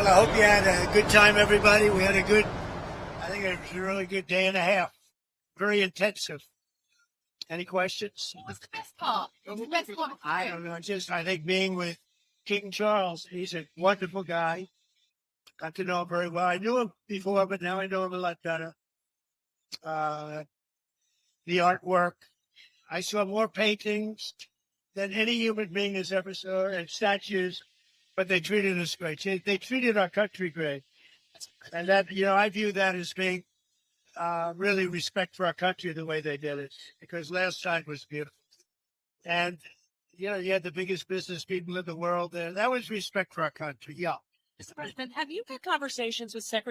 Well, I hope you had a good time, everybody. We had I think it was a really good day and a half. Very intensive. Any questions? What's the best part? What's the best part? I don't know. I think being with King Charles, he's a wonderful guy. Got to know him very well. I knew him before, but now I know him a lot better. The artwork. I saw more paintings than any human being has ever saw, and statues, but they treated us great. They treated our country great. And that, I view that as being really respect for our country the way they did it, because last time was beautiful. And, you had the biggest business people in the world there. That was respect for our country. Yeah. Mr. President, have you had conversations with I'm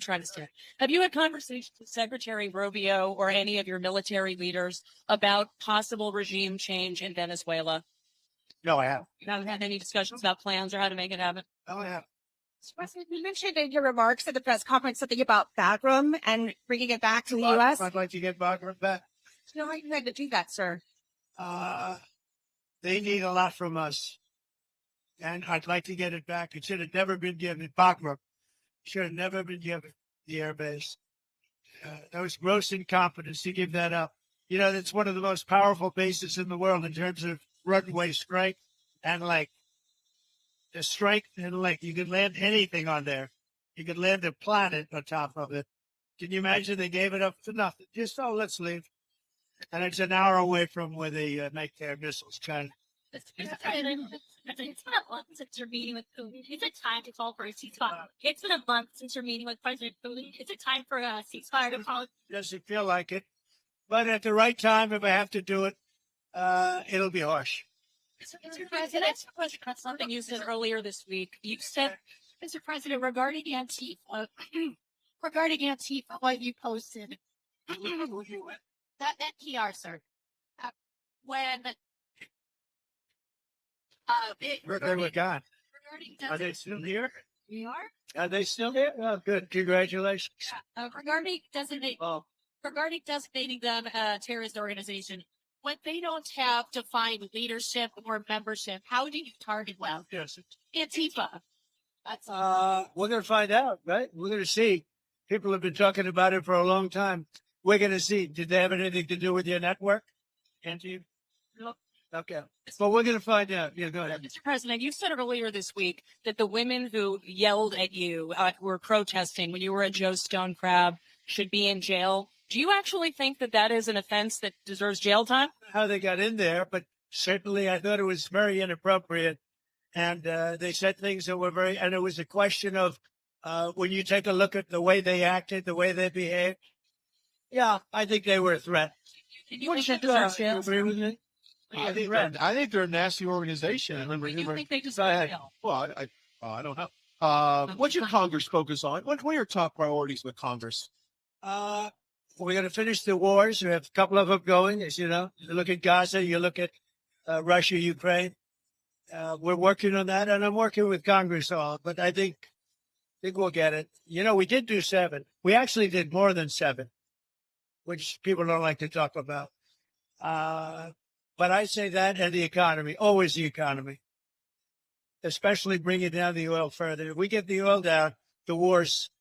trying to stay. Have you had conversations with Secretary Rubio or any of your military leaders about possible regime change in Venezuela? No, I haven't. You haven't had any discussions about plans or how to make it happen? No, I haven't. Mr. President, you mentioned in your remarks at the press conference something about Bagram and bringing it back to the U.S. I'd like to get Bagram back. No, how are you going to do that, sir? They need a lot from us. And I'd like to get it back. It should have never been given. Bagram should have never been given the air base. That was gross incompetence to give that up. That's one of the most powerful bases in the world in terms of runway strength and the strength and you could land anything on there. You could land a planet on top of it. Can you imagine they gave it up for nothing? Just, let's leave. And it's an hour away from where they make their missiles, China. It's been a month since you're meeting with Putin. Is it time to call for a ceasefire? It's been a month since you're meeting with President Putin. Is it time for a ceasefire to call? Doesn't feel like it. But at the right time, if I have to do it, it'll be harsh. Mr. President, something you said earlier this week. You said, Mr. President, regarding Antifa, what you posted, that NPR, sir, when They were gone. Are they still here? We are? Are they still here? Oh, good. Congratulations. Regarding designating them a terrorist organization, when they don't have defined leadership or membership, how do you target them? Yes. Antifa. We're going to find out, right? We're going to see. People have been talking about it for a long time. We're going to see. Did they have anything to do with your network? Antifa? No. Okay. Well, we're going to find out. Yeah, go ahead. Mr. President, you said earlier this week that the women who yelled at you were protesting when you were at Joe's Stone Crab should be in jail. Do you actually think that that is an offense that deserves jail time? How they got in there, but certainly I thought it was very inappropriate. And they said things that were and it was a question of when you take a look at the way they acted, the way they behaved. Yeah, I think they were a threat. You think that deserves jail? Agree with me? I think they're a nasty organization. Do you think they deserve jail? Well, I don't know. What should Congress focus on? What are your top priorities with Congress? We're going to finish the wars. We have a couple of them going, as you know. You look at Gaza, you look at Russia, Ukraine. We're working on that, and I'm working with Congress all. But I think we'll get it. We did do 7. We actually did more than 7, which people don't like to talk about. But I say that and the economy, always the economy, especially bringing down the oil further. If we get the oil down,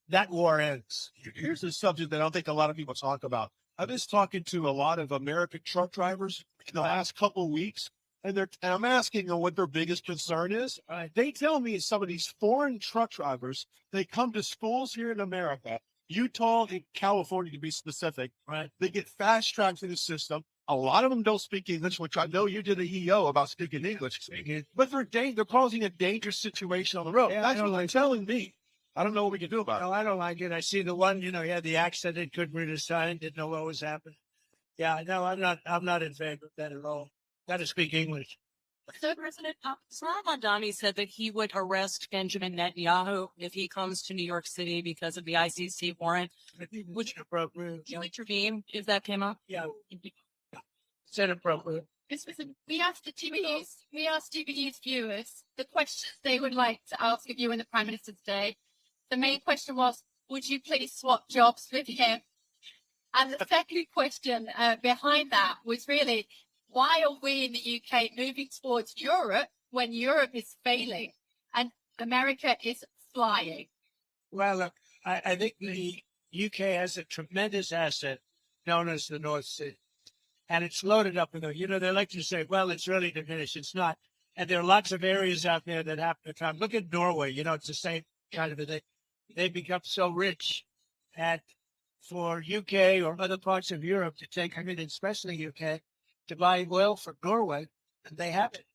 that war ends. Here's a subject that I don't think a lot of people talk about. I've been talking to a lot of American truck drivers in the last couple of weeks, and I'm asking them what their biggest concern is. They tell me some of these foreign truck drivers, they come to schools here in America, Utah and California to be specific. Right. They get fast-tracked through the system. A lot of them don't speak English, which I know you did an EO about speaking English. But they're causing a dangerous situation on the road. Yeah, That's what they're telling me. I don't know what we can do about it. No, I don't like it. I see the one, he had the accident, couldn't read a sign, didn't know what was happening. Yeah, no, I'm not in favor of that at all. Got to speak English. So, President, Salam Adami said that he would arrest Benjamin Netanyahu if he comes to New York City because of the ICC warrant. Would you appropriate? Would you intervene if that came up? Yeah. It's inappropriate. We asked TV's viewers the questions they would like to ask of you and the Prime Minister today. The main question was, would you please swap jobs with him? And the second question behind that was really, why are we in the UK moving towards Europe when Europe is failing and America is flying. Well, look, I think the UK has a tremendous asset known as the North Sea. And it's loaded up with them. You know, they like to say, well, it's really diminished. It's not. And there are lots of areas out there that happen to come. Look at Norway. You know, it's the same kind of a thing. They become so rich. And for UK or other parts of Europe to take, I mean, especially UK, to buy oil from Norway, and they have it.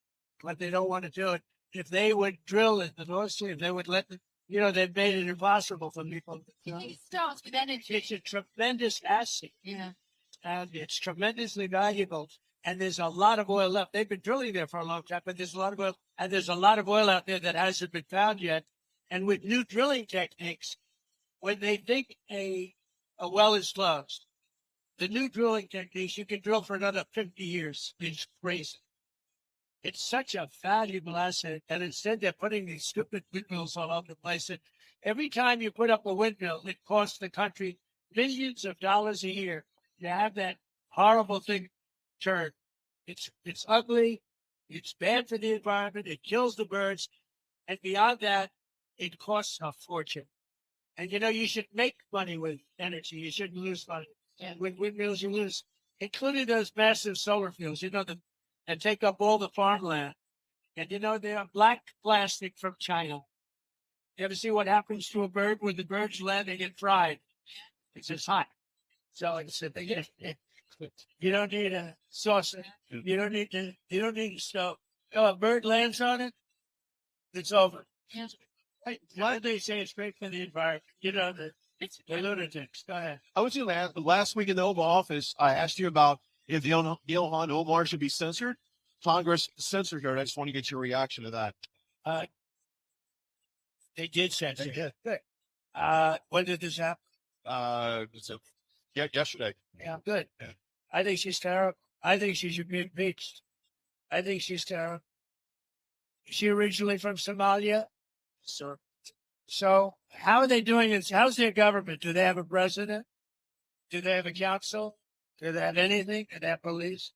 But they don't want to do it. If they would drill in the North Sea, if they would let them, you know, they've made it impossible for people. You know? It starts with energy. It's a tremendous asset. Yeah. And it's tremendously valuable. And there's a lot of oil left. They've been drilling there for a long time, but there's a lot of oil, and there's a lot of oil out there that hasn't been found yet. And with new drilling techniques, when they think a well is closed, the new drilling techniques, you can drill for another 50 years. It's crazy. It's such a valuable asset. And instead, they're putting these stupid windmills all over the place. And every time you put up a windmill, it costs the country millions of dollars a year. You have that horrible thing turn. It's ugly. It's bad for the environment. It kills the birds. And beyond that, it costs a fortune. And, you know, you should make money with energy. You shouldn't lose money. And with windmills, you lose, including those massive solar fields, you know, and take up all the farmland. And, you know, they are black plastic from China. You ever see what happens to a bird when the birds land? They get fried. It's just hot. So it's a thing. You don't need a saucer. You don't need a stove. Oh, a bird lands on it, it's over. Yeah. Hey, why do they say it's great for the environment? You know, the lunatics. Go ahead. I was in last week in the Oval Office. I asked you about if Ilhan Omar should be censored. Congress censored her. I just want to get your reaction to that. They did censor her. Good. When did this happen? Yesterday. Yeah, good. Yeah. I think she's terrible. I think she should be impeached. I think she's terrible. Is she originally from Somalia? Sir. So how are they doing this? How's their government? Do they have a president? Do they have a council? Do they have anything? Do they have police?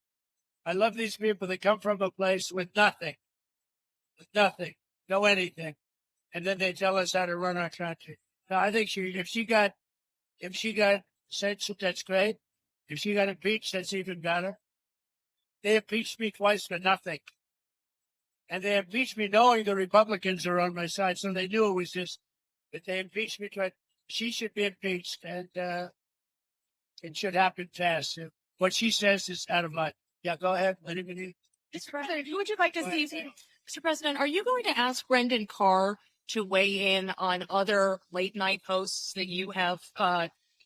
I love these people that come from a place with nothing, no anything. And then they tell us how to run our country. No, I think if she got censored, that's great. If she got impeached, that's even better. They impeached me twice for nothing. And they impeached me knowing the Republicans are on my side, so they knew it was just, but they impeached me twice. She should be impeached, and it should happen fast. What she says is out of line. Yeah, go ahead. Anybody? Mr. President, who would you like to see? Mr. President, are you going to ask Brendan Carr to weigh in on other late night hosts that you have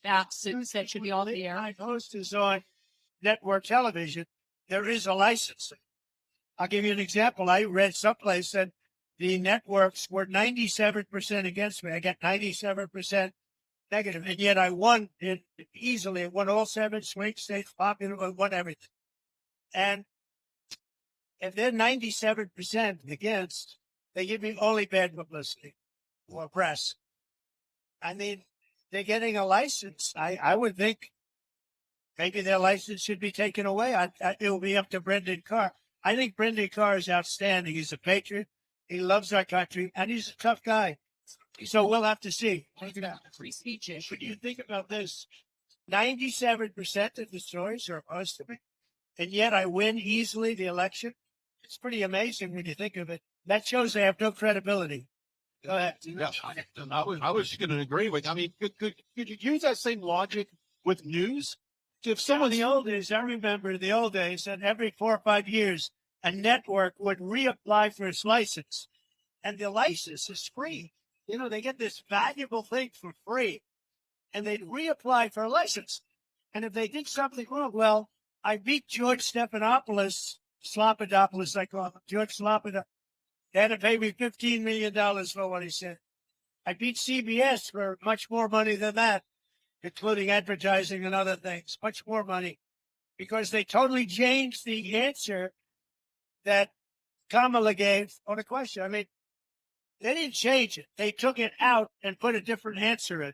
asked that should be on the air? My host is on network television. There is a licensing. I'll give you an example. I read someplace that the networks were 97% against me. I got 97% negative, and yet I won it easily. I won all 7 swing states, popular, won everything. And if they're 97% against, they give me only bad publicity or press. I mean, they're getting a license. I would think maybe their license should be taken away. It will be up to Brendan Carr. I think Brendan Carr is outstanding. He's a patriot. He loves our country, and he's a tough guy. So we'll have to see. Free speech issue. When you think about this, 97% of the stories are opposed to me, and yet I win easily the election. It's pretty amazing when you think of it. That shows they have no credibility. Go ahead. Yeah, I was going to agree with. I mean, could you use that same logic with news? If Some of the old days, I remember the old days that every 4 or 5 years, a network would reapply for its license, and the license is free. You know, they get this valuable thing for free, and they'd reapply for a license. And if they did something wrong, well, I beat George Stephanopoulos, Slopadopoulos, I call him, George Slopadopoulos. They had to pay me $15 million for what he said. I beat CBS for much more money than that, including advertising and other things, much more money, because they totally changed the answer that Kamala gave on a question. I mean, they didn't change it. They took it out and put a different answer in.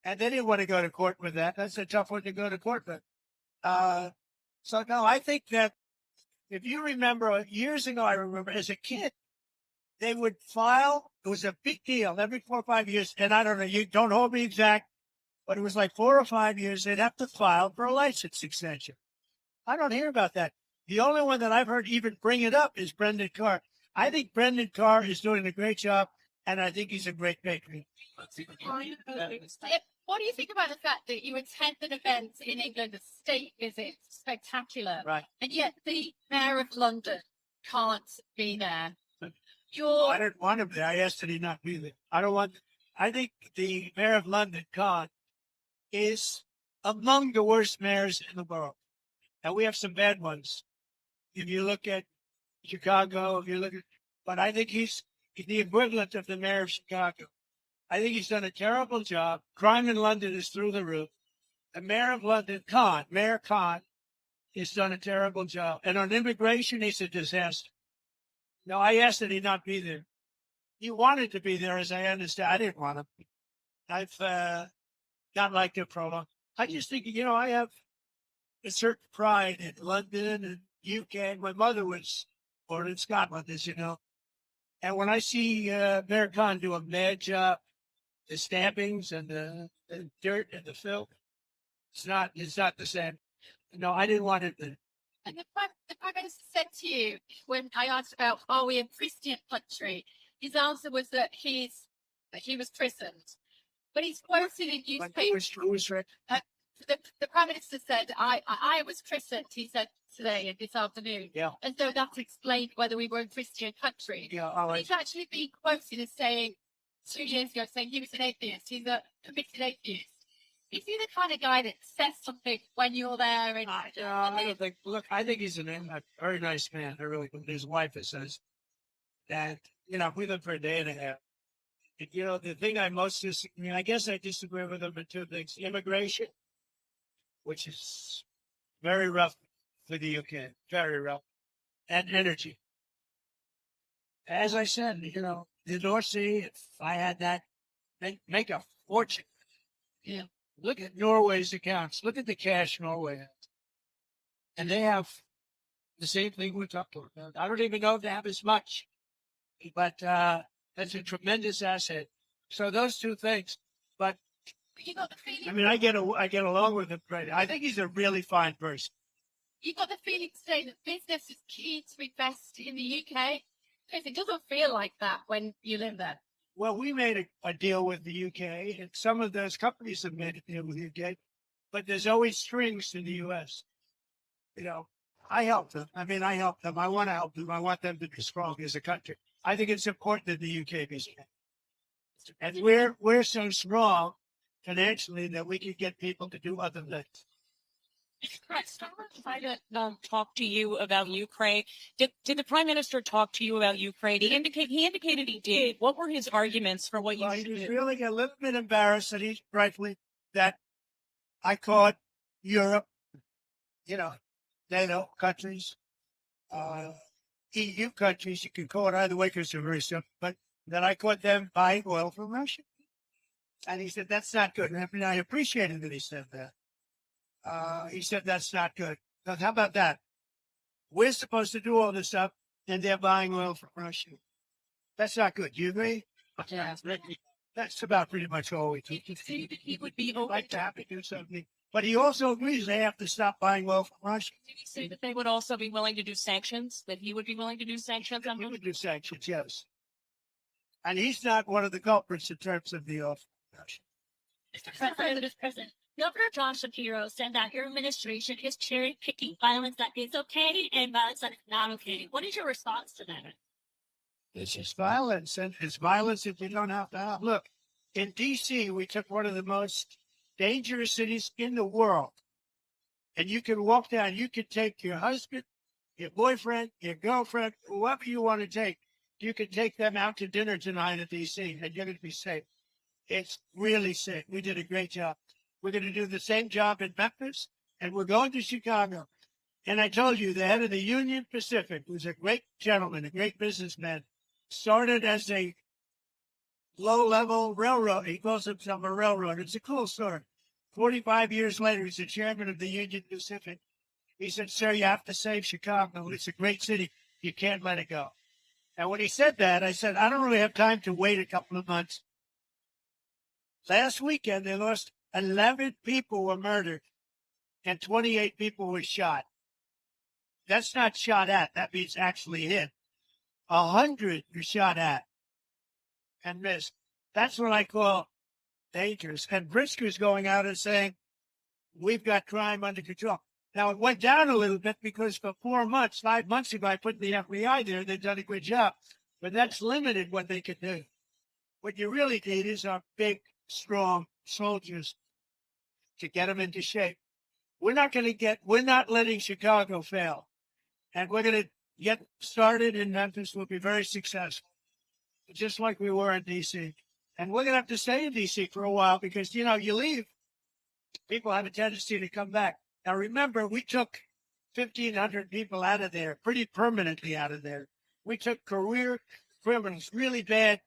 And they didn't want to go to court with that. That's a tough one to go to court with. So, no, I think that if you remember years ago, I remember as a kid, they would file. It was a big deal every 4 or 5 years. And I don't know, you don't hold me exact, but it was like 4 or 5 years. They'd have to file for a license extension. I don't hear about that. The only one that I've heard even bring it up is Brendan Carr. I think Brendan Carr is doing a great job, and I think he's a great patriot. What do you think about the fact that you attend an event in England, a state visit, spectacular, Right. and yet the mayor of London can't be there? I You're don't want him there. I asked that he not be there. I think the mayor of London, Khan, is among the worst mayors in the world. And we have some bad ones. If you look at Chicago, but I think he's the equivalent of the mayor of Chicago. I think he's done a terrible job. Crime in London is through the roof. The mayor of London, Mayor Khan, has done a terrible job. And on immigration, he's a disaster. No, I asked that he not be there. He wanted to be there, as I understand. I didn't want him. I've not liked it for a long. I just think, I have a certain pride in London and UK. My mother was born in Scotland, as you know. And when I see Mayor Khan do a bad job, the stabbings and the dirt and the filth, it's not the same. No, I didn't want it then. and the Prime Minister said to you when I asked about are we a Christian country, his answer was that he was christened. But he's quoted in newspapers. Who was right? The Prime Minister said, I was christened, he said today and this afternoon. Yeah. And so that explained whether we were a Christian country. Yeah, But he's actually been quoted as saying 2 years ago, saying he was an atheist. He's a convicted atheist. Is he the kind of guy that says something when you're there? And, I don't think. Look, I think he's a very nice man. I really. His wife says that we lived for a day and a half. The thing I most disagree. I guess I disagree with him in two things: immigration, which is very rough for the UK, very rough, and energy. As I said, the North Sea. If I had that, make a fortune. Yeah. Look at Norway's accounts. Look at the cash Norway has. And they have the same thing we're talking about. I don't even know if they have as much, but that's a tremendous asset. So those two things. But you got the feeling. I mean, I get along with him. Right? I think he's a really fine person. You got the feeling today that business is key to invest in the UK, because it doesn't feel like that when you live there. Well, we made a deal with the UK, and some of those companies have made a deal with the UK, but there's always strings to the US. I help them. I help them. I want to help them. I want them to be strong as a country. I think it's important that the UK be strong. And we're so strong financially that we can get people to do other things. Chris, I want to try to talk to you about Ukraine. Did the Prime Minister talk to you about Ukraine? He indicated he did. What were his arguments for what you He should was do? really a little bit embarrassed that he's rightfully that I caught Europe, NATO countries, EU countries. You can call it either way because they're very simple. But that I caught them buying oil from Russia, and he said that's not good. And I appreciated that he said that. He said that's not good. Now, how about that? We're supposed to do all this stuff, and they're buying oil from Russia. That's not good. Do you agree? Yeah. That's about pretty much all we do. He would be open Like to have to do something. But he also agrees they have to stop buying oil from Russia. Did he say that they would also be willing to do sanctions? That he would be willing to do sanctions on He them? would do sanctions, yes. And he's not one of the culprits in terms of the oil from Russia. Mr. President, Governor John Shapiro said that your administration is cherry picking violence that is okay and violence that is not okay. What is your response to that? It's just violence, and it's violence if you don't have to have. Look, in D.C., we took one of the most dangerous cities in the world. And you can walk down, you can take your husband, your boyfriend, your girlfriend, whoever you want to take. You can take them out to dinner tonight at D.C., and you're going to be safe. It's really safe. We did a great job. We're going to do the same job in Memphis, and we're going to Chicago. And I told you, the head of the Union Pacific, who's a great gentleman, a great businessman, started as a low-level railroad. He calls himself a railroad. It's a cool story. 45 years later, he's the chairman of the Union Pacific. He said, sir, you have to save Chicago. It's a great city. You can't let it go. And when he said that, I said, I don't really have time to wait a couple of months. Last weekend, they lost 11 people were murdered and 28 people were shot. That's not shot at. That means actually hit. 100 were shot at and missed. That's what I call dangerous. And Brisker's going out and saying, we've got crime under control. Now, it went down a little bit because for 4 months, 5 months ago, I put the FBI there. They've done a good job. But that's limited what they can do. What you really need is our big, strong soldiers to get them into shape. We're not letting Chicago fail. And we're going to get started in Memphis. We'll be very successful, just like we were in D.C. And we're going to have to stay in D.C. for a while because, you leave, people have a tendency to come back. Now, remember, we took 1,500 people out of there, pretty permanently out of there. We took career criminals, really bad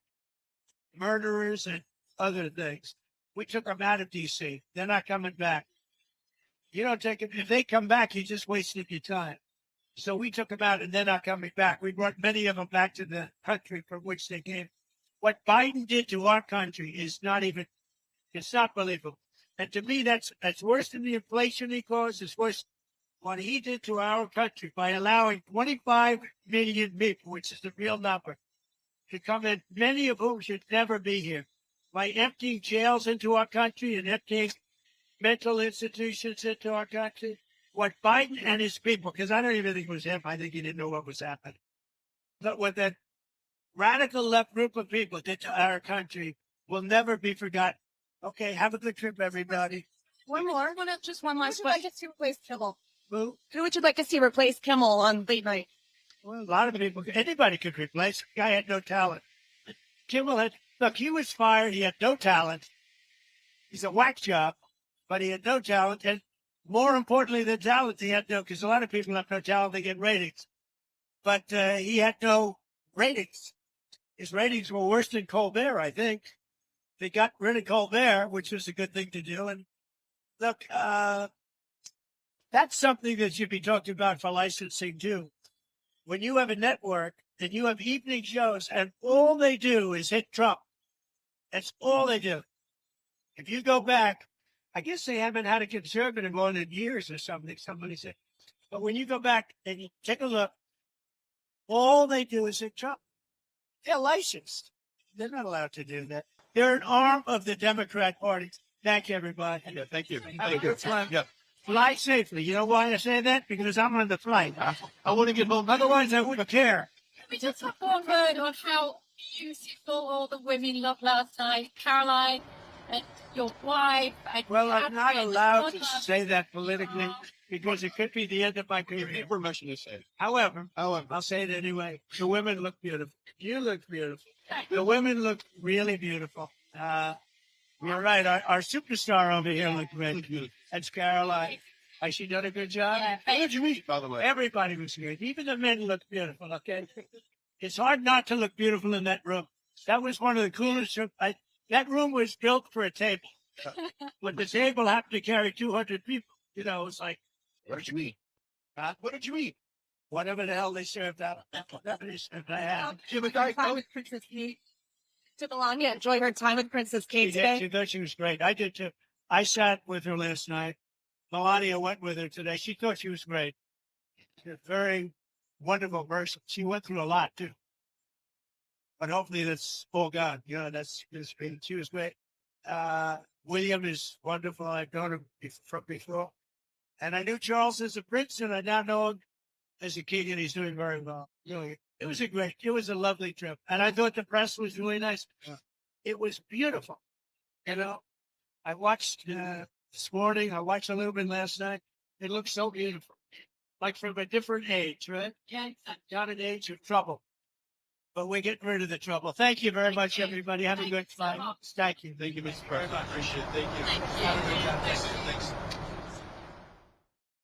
murderers and other things. We took them out of D.C. They're not coming back. You don't take them. If they come back, you just wasted your time. So we took them out and they're not coming back. We brought many of them back to the country from which they came. What Biden did to our country is it's not believable. And to me, that's worse than the inflation he caused. It's worse what he did to our country by allowing 25 million people, which is the real number, to come in, many of whom should never be here, by emptying jails into our country and emptying mental institutions into our country. What Biden and his people, because I don't even think it was him, I think he didn't know what was happening. But what that radical left group of people did to our country will never be forgotten. Okay, have a good trip, everybody. One more. Just one last question. Who would you like to see replace Kimmel? Who? Who would you like to see replace Kimmel on late night? Well, a lot of people, anybody could replace. The guy had no talent. Look, he was fired. He had no talent. He's a whack job, but he had no talent. And more importantly than talent, he had no, because a lot of people have no talent, they get ratings. But he had no ratings. His ratings were worse than Colbert, I think. They got rid of Colbert, which was a good thing to do. And look, that's something that should be talked about for licensing too. When you have a network and you have evening shows and all they do is hit Trump, that's all they do. If you go back, I guess they haven't had a conservative on in years or something, somebody said. But when you go back and you take a look, all they do is hit Trump. They're licensed. They're not allowed to do that. They're an arm of the Democrat Party. Thank you, everybody. Yeah, thank you. Have a good flight. Yeah. Fly safely. You know why I say that? Because I'm on the flight. I want to get home. Otherwise, I wouldn't care. We just have one word on how beautiful all the women looked last night. Caroline and your wife. And Well, I'm not Catherine, allowed to God love say that politically because it could be the end of my career. Permission to say it. However, I'll say it anyway. The women look beautiful. You look beautiful. The women look really beautiful. You're right. Our superstar over here looked great. That's Caroline. Has she done a good job? Yeah. How did you meet, by the way? Everybody was great. Even the men looked beautiful, okay? It's hard not to look beautiful in that room. That was one of the coolest rooms. That room was built for a table. But the table happened to carry 200 people. You know, it's like, What did you eat? Huh? What did you eat? whatever the hell they served out. Whatever they served, I had. Jim and Diet Time Coke? with Princess Kate. Did Melania enjoy her time with Princess Kate She did. today? She thought she was great. I did too. I sat with her last night. Melania went with her today. She thought she was great. She's a very wonderful person. She went through a lot too. But hopefully that's all gone. You know, she was great. William is wonderful. I've known him from before. And I knew Charles as a prince, and I now know him as a king, and he's doing very well. Really, it was a lovely trip. And I thought the press was really nice. Yeah. It was beautiful. You know, I watched this morning. I watched a little bit last night. It looks so beautiful. Like from a different age, right? Yeah. Not an age of trouble. But we're getting rid of the trouble. Thank you very much, everybody. Have a good flight. Thank you. Thank you, Mr. President. I appreciate it. Thank you. Thank you. Have a good time. Thanks.